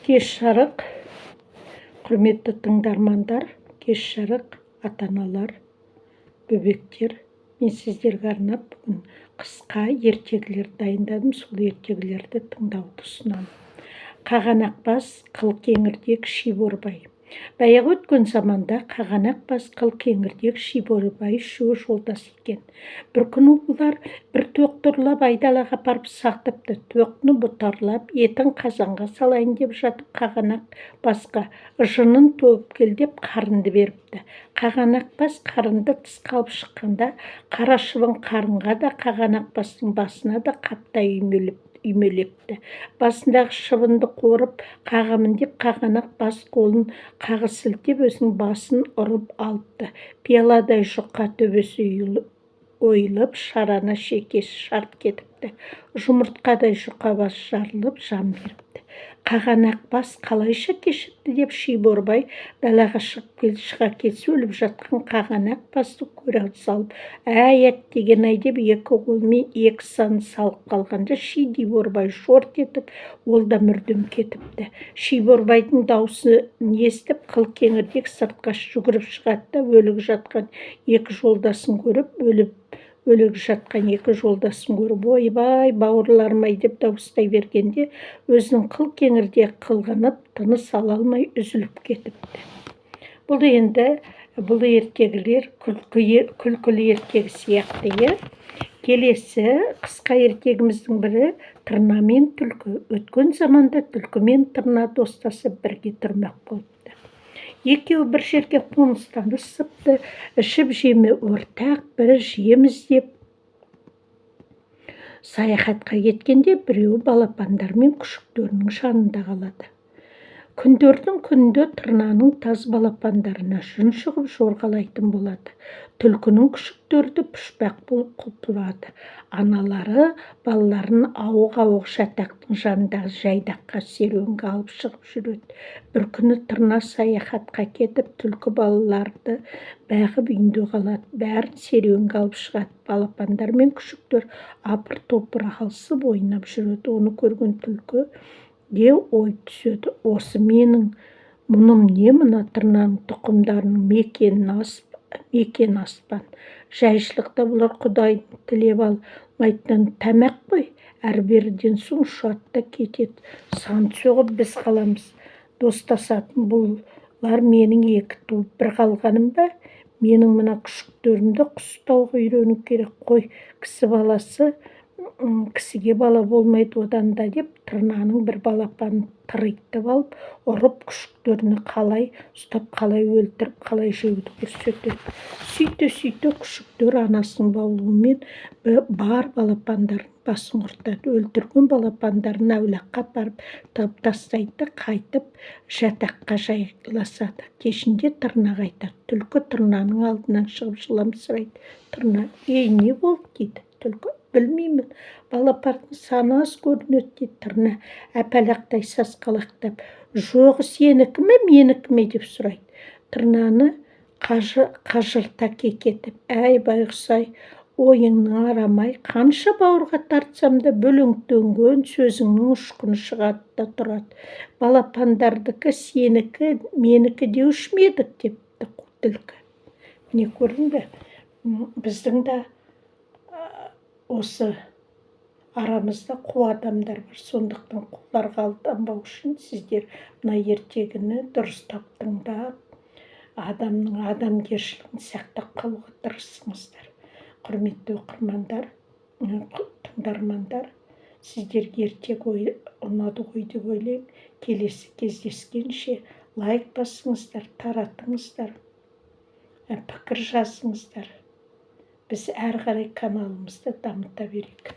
Кеш жарық, құрметті тыңдармандар, кеш жарық, ата-аналар, бөбектер. Мен сіздерге арнап бүгін қысқа ертегілер дайындадым, сол ертегілерді тыңдауды ұсынамын. Қағанақбас, қылкеңірдек, шиборбай. Баяғы өткен заманда Қағанақбас, қылкеңірдек, шиборбай үшеуі жолдас екен. Бір күні бұлар бір тоқтырлап айдалаға апарып сатыпты. Тоқтыны бұтарлап, етін қазанға салайын деп жатып, Қағанақбасқа жынын төгіп кел деп қарынды беріпті. Қағанақбас қарынды тысқа алып шыққанда, қара шыбын қарынға да, Қағанақбастың басына да қаптай үймелепті. Басындағы шыбынды қорып қағамын деп Қағанақбас қолын қағы сілтеп өзінің басын ұрып алыпты. Пияладай жұқа төбесі ойылып, шарана шекесі шарт кетіпті. Жұмыртқадай жұқа бас жарылып, жан беріпті. Қағанақбас қалайша кешіпті деп шиборбай далаға шыға келсе, өліп жатқан Қағанақбасты көре салып, әй әттеген-ай деп екі қолымен екі санын салып қалғанда, шиборбай шорт етіп, ол да мүрдем кетіпті. Шиборбайдың даусын естіп, қылкеңірдек сыртқа жүгіріп шығады да, өліп жатқан екі жолдасын көріп, ойбай, бауырларым-ай деп дауыстай бергенде, өзінің қылкеңірдек қылғынып, тыныс ала алмай үзіліп кетіпті. Бұл ертегілер күлкілі ертегі сияқты. Келесі қысқа ертегіміздің бірі тырна мен түлкі. Өткен заманда түлкі мен тырна достасып бірге тұрмақ болыпты. Екеуі бір жерге қоныстанысыпты, ішіп жеме ортақ, бірі жем іздеп саяхатқа кеткенде, біреуі балапандар мен күшіктерінің жанында қалады. Күндердің күнінде тырнаның таз балапандарына жүн шығып жорғалайтын болады. Түлкінің күшіктерді пұшпақ болып құлпырады. Аналары балаларын ауық-ауық жатақтың жанындағы жайдаққа серуенге алып шығып жүреді. Бір күні тырна саяхатқа кетіп, түлкі балаларды бағып үйінде қалады. Бәрін серуенге алып шығады. Балапандар мен күшіктер апыр-топыр алысып ойнап жүреді. Оны көрген түлкі ой түседі. Осы менің мұным не, мына тырнаның тұқымдарының мекені аспан. Жайшылықта бұлар Құдайдың тілеп алмайтын тамақ қой. Әрберден соң ұшады да кетеді. Сан соғып біз қаламыз. Достасатын бұлар менің екі туып бір қалғаным ба? Менің мына күшіктерімді құс ұстауға үйрену керек қой. Кісі баласы кісіге бала болмайды одан да деп, тырнаның бір балапанын тыритып алып, ұрып күшіктеріне қалай ұстап, қалай өлтіріп, қалай жеуді көрсетеді. Сөйте күшіктер анасының баулуымен бар балапандарын басын құртады. Өлтірген балапандарын әулаққа апарып тығып тастайды, қайтып жатаққа жайласады. Кешінде тырнаға айтады. Түлкі тырнаның алдынан шығып жыламсырайды. Тырна: «Ей, не болды?» дейді. Түлкі: «Білмеймін, балапардың саны аз көрінеді» дейді. Тырна әпәлақтай сасқалақтап: «Жоғы сенікі ме, менікі ме?» деп сұрайды. Тырнаны қажырта кекетіп: «Әй, байғұс-ай, ойыңның арамай, қанша бауырға тартсам да бөліңтенген сөзіңнің ұшқыны шығады да тұрады. Балапандардікі сенікі, менікі деуші ме едік?» депті түлкі. Не көрдің бе? Біздің де осы арамызда қу адамдар бар. Сондықтан құларға алданбау үшін сіздер мына ертегіні дұрыстап тыңдап, адамның адамгершілігін сақтап қалуға тырысыңыздар. Құрметті оқырмандар, тыңдармандар, сіздерге ертегі ұнады ғой деп ойлаймын. Келесі кездескенше лайк басыңыздар, таратыңыздар, пікір жазыңыздар. Біз әрі қарай каналымызды дамыта берейік.